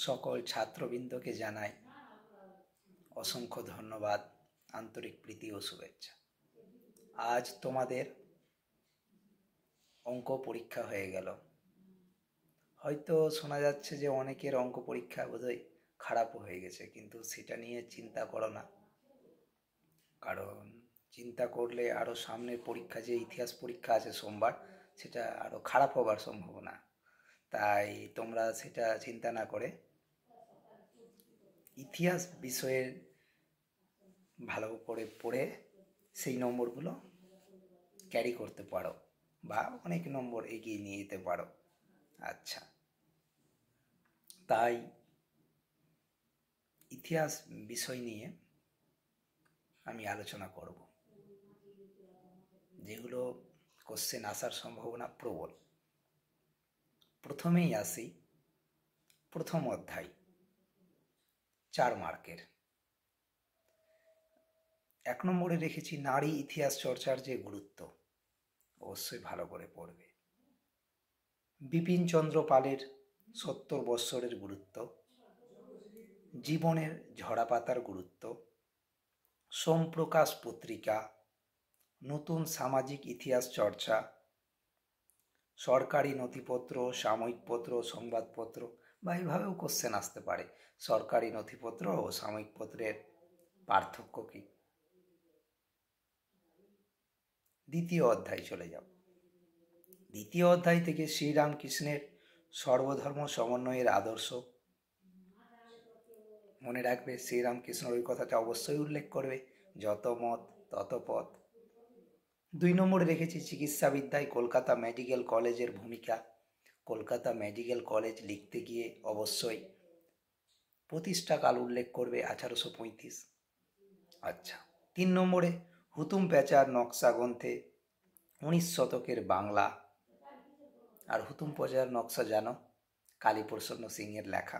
সকল ছাত্রবৃন্দকে জানাই অসংখ্য ধন্যবাদ, আন্তরিক প্রীতি ও শুভেচ্ছা। আজ তোমাদের অঙ্ক পরীক্ষা হয়ে গেল। হয়তো শোনা যাচ্ছে যে অনেকের অঙ্ক পরীক্ষা বোধহয় খারাপও হয়ে গেছে, কিন্তু সেটা নিয়ে চিন্তা করো না, কারণ চিন্তা করলে আরও সামনের পরীক্ষা, যে ইতিহাস পরীক্ষা আছে সোমবার, সেটা আরও খারাপ হবার সম্ভাবনা। তাই তোমরা সেটা চিন্তা না করে ইতিহাস বিষয়ের ভালো করে পড়ে সেই নম্বরগুলো ক্যারি করতে পারো বা অনেক নম্বর এগিয়ে নিয়ে যেতে পারো। আচ্ছা, তাই ইতিহাস বিষয় নিয়ে আমি আলোচনা করব, যেগুলো কোশ্চেন আসার সম্ভাবনা প্রবল। প্রথমেই আসি, প্রথম অধ্যায় 4 মার্কের। 1 নম্বরে রেখেছি নারী ইতিহাস চর্চার যে গুরুত্ব, অবশ্যই ভালো করে পড়বে। বিপিনচন্দ্র পালের 70 বৎসরের গুরুত্ব, জীবনের ঝরাপাতার গুরুত্ব, সোমপ্রকাশ পত্রিকা, নতুন সামাজিক ইতিহাস চর্চা, সরকারি নথিপত্র, সাময়িক পত্র, সংবাদপত্র, বা এইভাবেও কোশ্চেন আসতে পারে, সরকারি নথিপত্র ও সাময়িক পত্রের পার্থক্য কী। দ্বিতীয় অধ্যায় চলে যাব। দ্বিতীয় অধ্যায় থেকে শ্রীরামকৃষ্ণের সর্বধর্ম সমন্বয়ের আদর্শ। মনে রাখবে, শ্রীরামকৃষ্ণ ওই কথাটা অবশ্যই উল্লেখ করবে, যত মত তত পথ। 2 নম্বরে রেখেছি চিকিৎসাবিদ্যায় কলকাতা মেডিকেল কলেজের ভূমিকা। কলকাতা মেডিকেল কলেজ লিখতে গিয়ে অবশ্যই প্রতিষ্ঠাকাল উল্লেখ করবে 1835। আচ্ছা, 3 নম্বরে হুতুম প্যাঁচার নকশা গ্রন্থে 19 শতকের বাংলা। আর হুতুম প্যাঁচার নকশা জানো, কালীপ্রসন্ন সিংয়ের লেখা।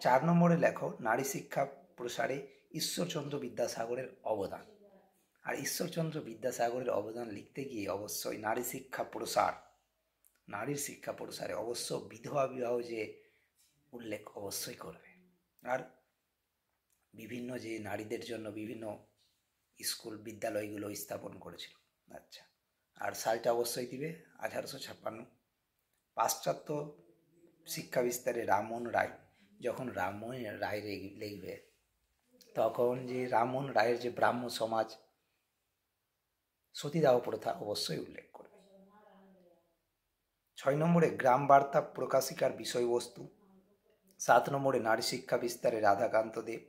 4 নম্বরে লেখো নারী শিক্ষা প্রসারে ঈশ্বরচন্দ্র বিদ্যাসাগরের অবদান। আর ঈশ্বরচন্দ্র বিদ্যাসাগরের অবদান লিখতে গিয়ে অবশ্যই নারীর শিক্ষা প্রসারে অবশ্য বিধবা বিবাহ যে উল্লেখ অবশ্যই করবে। আর বিভিন্ন যে নারীদের জন্য বিভিন্ন স্কুল বিদ্যালয়গুলো স্থাপন করেছিল। আচ্ছা, আর সালটা অবশ্যই দিবে 1856। পাশ্চাত্য শিক্ষা বিস্তারে রামমোহন রায়, যখন রামমোহন রায় লিখবে, তখন যে রামমোহন রায়ের যে ব্রাহ্ম সমাজ, সতীদাহ প্রথা অবশ্যই উল্লেখ করবে। 6 নম্বরে গ্রাম বার্তা প্রকাশিকার বিষয়বস্তু। 7 নম্বরে নারী শিক্ষা বিস্তারে রাধাকান্ত দেব।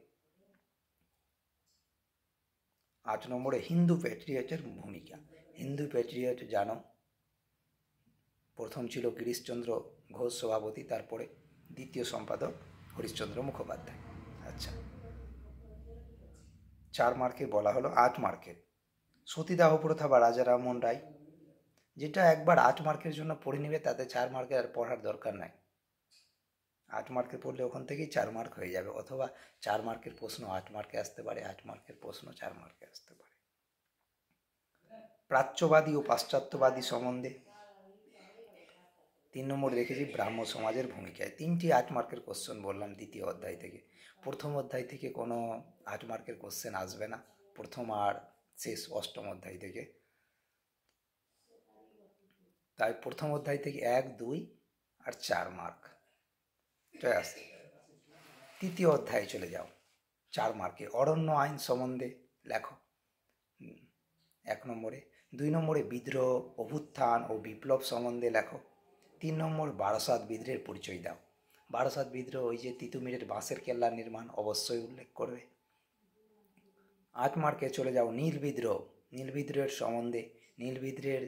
8 নম্বরে হিন্দু প্যাট্রিয়টের ভূমিকা। হিন্দু প্যাট্রিয়ট জানো, প্রথম ছিল গিরিশচন্দ্র ঘোষ সভাপতি, তারপরে দ্বিতীয় সম্পাদক হরিশ্চন্দ্র মুখোপাধ্যায়। আচ্ছা, 4 মার্কে বলা হলো। 8 মার্কের সতীদাহ প্রথা বা রাজা রামমোহন রায়, যেটা একবার 8 মার্কের জন্য পড়ে নিবে, তাতে 4 মার্কের আর পড়ার দরকার নাই। 8 মার্কে পড়লে ওখান থেকেই 4 মার্ক হয়ে যাবে, অথবা 4 মার্কের প্রশ্ন 8 মার্কে আসতে পারে, 8 মার্কের প্রশ্ন 4 মার্কে আসতে পারে। প্রাচ্যবাদী ও পাশ্চাত্যবাদী সম্বন্ধে 3 নম্বর রেখেছি ব্রাহ্ম সমাজের ভূমিকায়। 3টি 8 মার্কের কোশ্চেন বললাম দ্বিতীয় অধ্যায় থেকে। প্রথম অধ্যায় থেকে কোনো 8 মার্কের কোশ্চেন আসবে না, প্রথম আর শেষ 8ম অধ্যায় থেকে। তাই প্রথম অধ্যায় থেকে 1, 2 আর 4 মার্ক চলে আসে। তৃতীয় অধ্যায়ে চলে যাও, 4 মার্কে অরণ্য আইন সম্বন্ধে লেখো 1 নম্বরে। 2 নম্বরে বিদ্রোহ, অভ্যুত্থান ও বিপ্লব সম্বন্ধে লেখো। 3 নম্বর বারাসাত বিদ্রোহের পরিচয় দাও। বারাসাত বিদ্রোহ, ওই যে তিতুমিরের বাঁশের কেল্লার নির্মাণ, অবশ্যই উল্লেখ করবে। 8 মার্কে চলে যাও নীল বিদ্রোহ। নীল বিদ্রোহের সম্বন্ধে, নীল বিদ্রোহের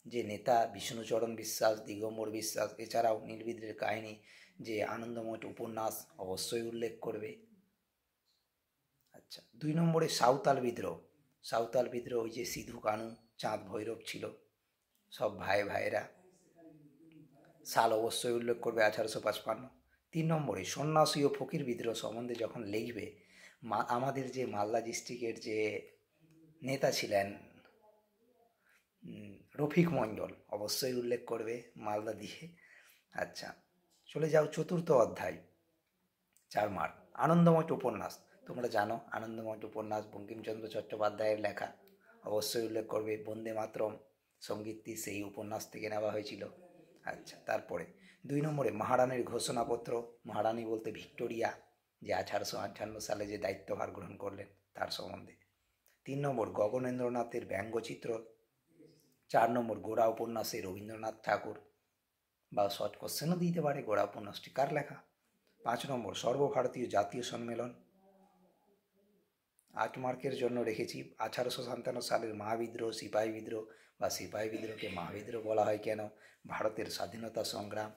যে নেতা বিষ্ণুচরণ বিশ্বাস, দিগম্বর বিশ্বাস, এছাড়াও নীল বিদ্রোহের কাহিনী যে আনন্দমঠ উপন্যাস, অবশ্যই উল্লেখ করবে। আচ্ছা, 2 নম্বরে সাঁওতাল বিদ্রোহ। সাঁওতাল বিদ্রোহ, ওই যে সিধু কানু, চাঁদ ভৈরব ছিল, সব ভাইয়েরা। সাল অবশ্যই উল্লেখ করবে 1855। 3 নম্বরে সন্ন্যাসী ও ফকির বিদ্রোহ সম্বন্ধে যখন লিখবে, আমাদের যে মালদা ডিস্ট্রিক্টের যে নেতা ছিলেন রফিক মণ্ডল, অবশ্যই উল্লেখ করবে মালদা দিয়ে। আচ্ছা, চলে যাও 4র্থ অধ্যায় 4 মার্ক। আনন্দমঠ উপন্যাস, তোমরা জানো আনন্দমঠ উপন্যাস বঙ্কিমচন্দ্র চট্টোপাধ্যায়ের লেখা, অবশ্যই উল্লেখ করবে। বন্দে মাতরম সঙ্গীতটি সেই উপন্যাস থেকে নেওয়া হয়েছিল। আচ্ছা, তারপরে 2 নম্বরে মহারানীর ঘোষণাপত্র। মহারানী বলতে ভিক্টোরিয়া, যে 1858 সালে যে দায়িত্বভার গ্রহণ করলেন তার সম্বন্ধে। 3 নম্বর গগনেন্দ্রনাথের ব্যঙ্গচিত্র। 4 নম্বর গোড়া উপন্যাসে রবীন্দ্রনাথ ঠাকুর, বা শর্ট কোশ্চেনও দিতে পারে গোড়া উপন্যাসটি কার লেখা। 5 নম্বর সর্বভারতীয় জাতীয় সম্মেলন। 8 মার্কের জন্য রেখেছি 1857 সালের মহাবিদ্রোহ, সিপাহী বিদ্রোহ বা সিপাহী বিদ্রোহকে মহাবিদ্রোহ বলা হয় কেন, ভারতের স্বাধীনতা সংগ্রাম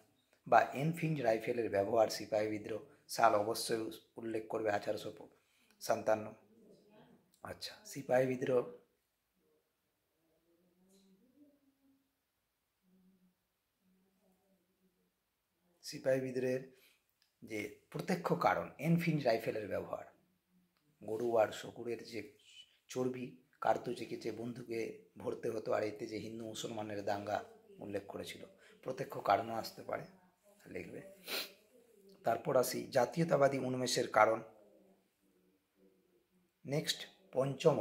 বা এনফিল্ড রাইফেলের ব্যবহার সিপাহী বিদ্রোহ, সাল অবশ্যই উল্লেখ করবে 1857। আচ্ছা, সিপাহী বিদ্রোহ সিপাহী বিদ্রোহের যে প্রত্যক্ষ কারণ এনফিল্ড রাইফেলের ব্যবহার, গরু আর শকুরের যে চর্বি কার্তুজে যে বন্ধুকে ভরতে হতো, আর এতে যে হিন্দু মুসলমানের দাঙ্গা উল্লেখ করেছিল, প্রত্যক্ষ কারণও আসতে পারে, লিখবে। তারপর আসি জাতীয়তাবাদী উন্মেষের কারণ। নেক্সট পঞ্চম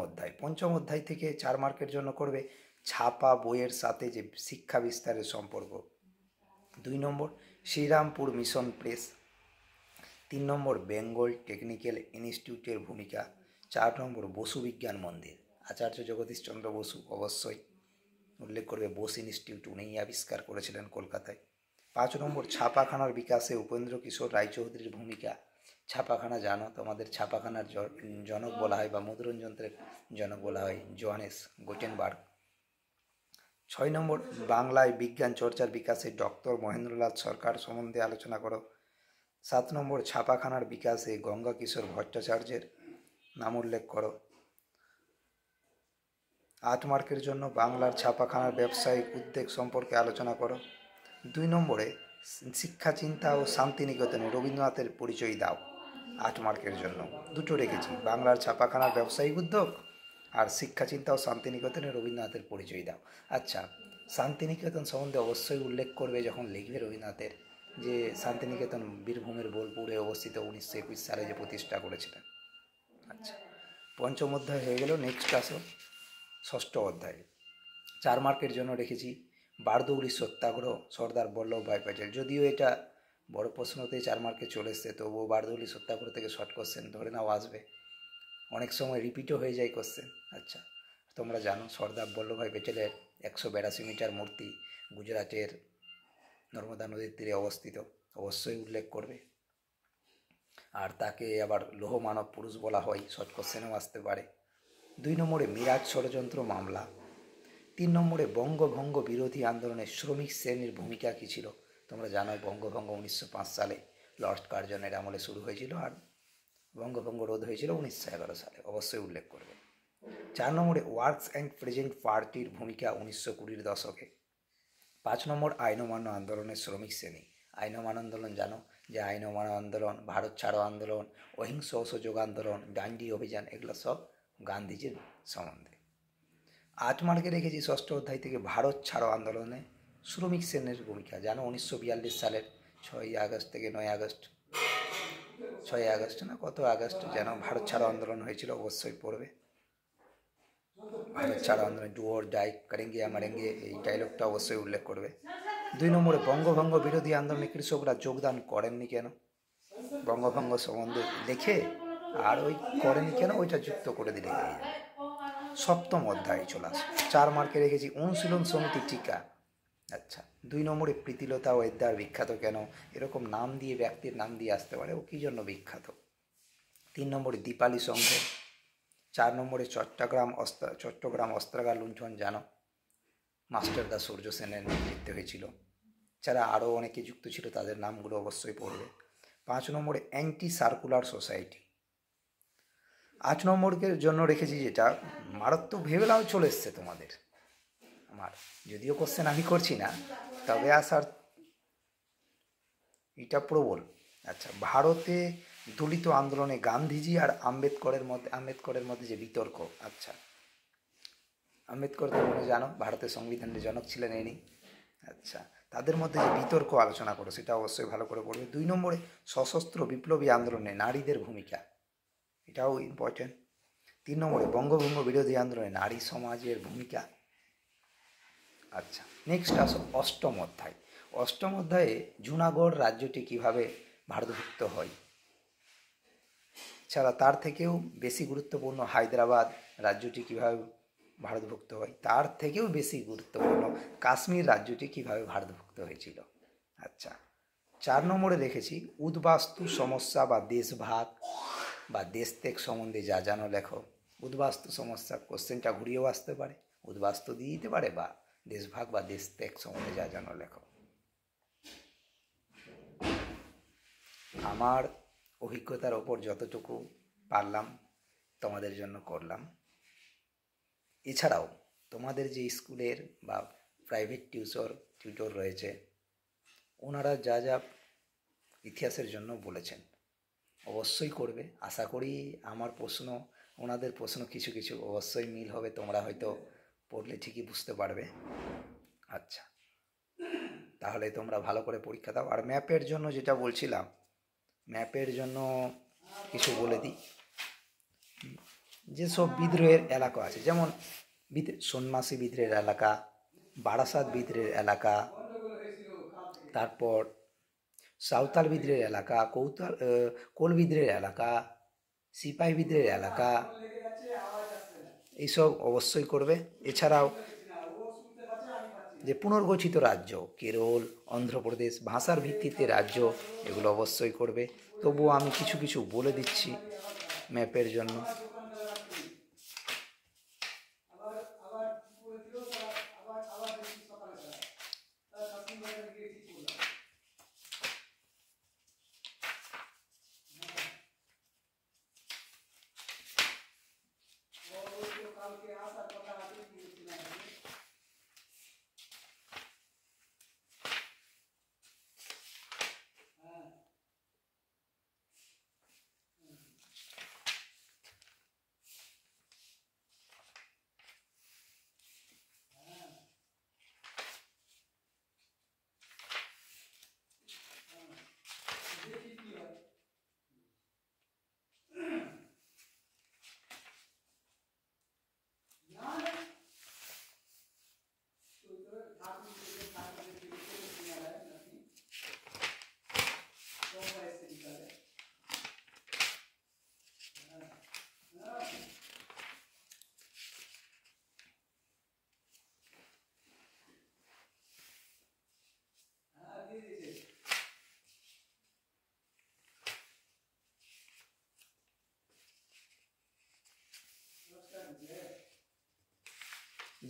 অধ্যায় থেকে 4 মার্কের জন্য করবে ছাপা বইয়ের সাথে যে শিক্ষা বিস্তারের সম্পর্ক। 2 নম্বর শ্রীরামপুর মিশন প্রেস। 3 নম্বর বেঙ্গল টেকনিক্যাল ইনস্টিটিউটের ভূমিকা। 4 নম্বর বসু বিজ্ঞান মন্দির, আচার্য জগদীশচন্দ্র বসু অবশ্যই উল্লেখ করবে। বোস ইনস্টিটিউট উনিই আবিষ্কার করেছিলেন কলকাতায়। 5 নম্বর ছাপাখানার বিকাশে উপেন্দ্র কিশোর রায়চৌধুরীর ভূমিকা। ছাপাখানা জানো, তোমাদের ছাপাখানার জনক বলা হয় বা মুদ্রণ যন্ত্রের জনক বলা হয় জোহানেস গুটেনবার্গ। 6 নম্বর বাংলায় বিজ্ঞান চর্চার বিকাশে ডক্টর মহেন্দ্রলাল সরকার সম্বন্ধে আলোচনা করো। 7 নম্বর ছাপাখানার বিকাশে গঙ্গা কিশোর ভট্টাচার্যের নাম উল্লেখ করো। 8 মার্কের জন্য বাংলার ছাপাখানার ব্যবসায়িক উদ্যোগ সম্পর্কে আলোচনা করো। 2 নম্বরে শিক্ষা চিন্তা ও শান্তিনিকেতনে রবীন্দ্রনাথের পরিচয় দাও। 8 মার্কের জন্য দুটো রেখেছি, বাংলার ছাপাখানার ব্যবসায়িক উদ্যোগ আর শিক্ষা চিন্তা ও শান্তিনিকেতনে রবীন্দ্রনাথের পরিচয় দাও। আচ্ছা, শান্তিনিকেতন সম্বন্ধে অবশ্যই উল্লেখ করবে যখন লিখবে রবীন্দ্রনাথের, যে শান্তিনিকেতন বীরভূমের বোলপুরে অবস্থিত, 1921 সালে যে প্রতিষ্ঠা করেছিলেন। আচ্ছা, পঞ্চম অধ্যায় হয়ে গেল। নেক্সট আসো ষষ্ঠ অধ্যায়। 4 মার্কের জন্য রেখেছি বারদৌলি সত্যাগ্রহ, সর্দার বল্লভভাই প্যাটেল। যদিও এটা বড় প্রশ্নতে 4 মার্কে চলে এসছে, তবুও বারদৌলি সত্যাগ্রহ থেকে শর্ট কোশ্চেন ধরে নাও আসবে, অনেক সময় রিপিটও হয়ে যায় কোশ্চেন। আচ্ছা, তোমরা জানো সর্দার বল্লভভাই প্যাটেলের 182 মিটার মূর্তি গুজরাটের নর্মদা নদীর তীরে অবস্থিত, অবশ্যই উল্লেখ করবে। আর তাকে আবার লৌহ মানব পুরুষ বলা হয়, শর্ট কোশ্চেনেও আসতে পারে। 2 নম্বরে মিরাট ষড়যন্ত্র মামলা। 3 নম্বরে বঙ্গভঙ্গ বিরোধী আন্দোলনে শ্রমিক শ্রেণীর ভূমিকা কী ছিল। তোমরা জানো বঙ্গভঙ্গ 1905 সালে লর্ড কার্জনের আমলে শুরু হয়েছিল, আর বঙ্গভঙ্গ রোধ হয়েছিল 1911 সালে, অবশ্যই উল্লেখ করবে। 4 নম্বরে ওয়ার্কস অ্যান্ড প্রেজেন্ট পার্টির ভূমিকা 1920 দশকে। 5 নম্বর আইন অমান্য আন্দোলনের শ্রমিক শ্রেণী। আইন অমান্য আন্দোলন জানো, যে আইন অমান্য আন্দোলন, ভারত ছাড়ো আন্দোলন, অহিংস অসহযোগ আন্দোলন, ডান্ডি অভিযান, এগুলো সব গান্ধীজির সম্বন্ধে। 8 মার্কে রেখেছি ষষ্ঠ অধ্যায় থেকে ভারত ছাড়ো আন্দোলনে শ্রমিক শ্রেণীর ভূমিকা। জানো 1942 সালের 6ই আগস্ট থেকে 9ই আগস্ট, 6ই আগস্ট না কত আগস্ট যেন ভারত ছাড়ো আন্দোলন হয়েছিল, অবশ্যই পড়বে। ভারত ছাড়ো আন্দোলন, ডু অর ডাই, করেঙ্গে या मरेंगे, এই ডায়লগটা অবশ্যই উল্লেখ করবে। 2 নম্বরে বঙ্গভঙ্গ বিরোধী আন্দোলনে কৃষকরা যোগদান করেননি কেন। বঙ্গভঙ্গ সম্বন্ধে লিখে আর ওই করেনি কেন ওইটা যুক্ত করে দিলে হয়ে যাবে। সপ্তম অধ্যায় চলে আসে। 4 মার্কে রেখেছি অনুশীলন সমিতি টিকা। আচ্ছা, 2 নম্বরে প্রীতিলতা ওয়েদার বিখ্যাত কেন, এরকম নাম দিয়ে ব্যক্তির নাম দিয়ে আসতে পারে, ও কী জন্য বিখ্যাত। 3 নম্বরে দীপালি সংঘ। 4 নম্বরে চট্টগ্রাম অস্ত্রাগার লুণ্ঠন, জানো মাস্টারদা সূর্য সেনের নেতৃত্বে হয়েছিল। যারা আরও অনেকে যুক্ত ছিল তাদের নামগুলো অবশ্যই পড়বে। 5 নম্বরে অ্যান্টি সার্কুলার সোসাইটি। 8 নম্বরের জন্য রেখেছি যেটা মারাত্মক ভেবেলাও চলে এসছে তোমাদের, আমার যদিও কোশ্চেন আমি করছি না, তবে আসার এটা প্রবল। আচ্ছা, ভারতে দলিত আন্দোলনে গান্ধীজি আর আম্বেদকরের মধ্যে যে বিতর্ক। আচ্ছা, আম্বেদকর তো মনে জানো ভারতের সংবিধানের জনক ছিলেন ইনি। আচ্ছা, তাদের মধ্যে যে বিতর্ক আলোচনা করো সেটা অবশ্যই ভালো করে পড়বে। 2 নম্বরে সশস্ত্র বিপ্লবী আন্দোলনে নারীদের ভূমিকা, এটাও ইম্পর্টেন্ট। 3 নম্বরে বঙ্গভঙ্গ বিরোধী আন্দোলনে নারী সমাজের ভূমিকা। আচ্ছা, নেক্সট আসো অষ্টম অধ্যায়। অষ্টম অধ্যায়ে জুনাগড় রাজ্যটি কিভাবে ভারতভুক্ত হয়। এছাড়া তার থেকেও বেশি গুরুত্বপূর্ণ হায়দ্রাবাদ রাজ্যটি কিভাবে ভারতভুক্ত হয়, তার থেকেও বেশি গুরুত্বপূর্ণ কাশ্মীর রাজ্যটি কিভাবে ভারতভুক্ত হয়েছিল। আচ্ছা, 4 নম্বরে রেখেছি উদ্বাস্তু সমস্যা বা দেশভাগ বা দেশত্যাগ সম্বন্ধে যা জানো লেখো। উদ্বাস্তু সমস্যা কোশ্চেনটা ঘুরিয়েও আসতে পারে, উদ্বাস্তু দিয়ে দিতে পারে, বা দেশভাগ বা দেশত্যাগ সম্বন্ধে যা জানো লেখো। আমার অভিজ্ঞতার ওপর যতটুকু পারলাম তোমাদের জন্য করলাম। এছাড়াও তোমাদের যে স্কুলের বা প্রাইভেট টিউটর রয়েছে, ওনারা যা যা ইতিহাসের জন্য বলেছেন অবশ্যই করবে। আশা করি আমার প্রশ্ন ওনাদের প্রশ্ন কিছু কিছু অবশ্যই মিল হবে, তোমরা হয়তো পড়লে ঠিকই বুঝতে পারবে। আচ্ছা, তাহলে তোমরা ভালো করে পরীক্ষা দাও। আর ম্যাপের জন্য যেটা বলছিলাম, ম্যাপের জন্য কিছু বলে দিই। যেসব বিদ্রোহের এলাকা আছে, যেমন সন্ন্যাসী বিদ্রোহের এলাকা, বারাসাত বিদ্রোহের এলাকা, তারপর সাঁওতাল বিদ্রোহের এলাকা, কোল বিদ্রোহের এলাকা, সিপাহী বিদ্রোহের এলাকা, এইসব অবশ্যই করবে। এছাড়াও যে পুনর্গঠিত রাজ্য কেরল, অন্ধ্রপ্রদেশ, ভাষার ভিত্তিতে রাজ্য, এগুলো অবশ্যই করবে। তবুও আমি কিছু কিছু বলে দিচ্ছি ম্যাপের জন্য।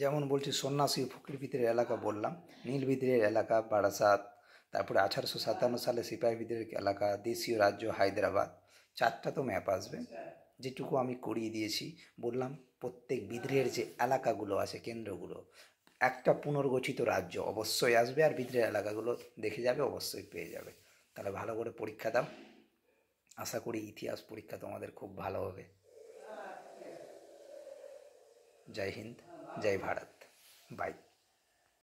যেমন বলছি সন্ন্যাসী ফকির বিদ্রোহের এলাকা বললাম, নীল বিদ্রোহের এলাকা বারাসাত, তারপরে 1857 সালে সিপাহী বিদ্রোহের এলাকা, দেশীয় রাজ্য হায়দ্রাবাদ। 4টা তো ম্যাপ আসবে, যেটুকু আমি করিয়ে দিয়েছি। বললাম প্রত্যেক বিদ্রোহের যে এলাকাগুলো আছে, কেন্দ্রগুলো, একটা পুনর্গঠিত রাজ্য অবশ্যই আসবে, আর বিদ্রোহের এলাকাগুলো দেখে যাবে, অবশ্যই পেয়ে যাবে। তাহলে ভালো করে পরীক্ষা দাও। আশা করি ইতিহাস পরীক্ষা তোমাদের খুব ভালো হবে। জয় হিন্দ, জয় ভারত, বাই।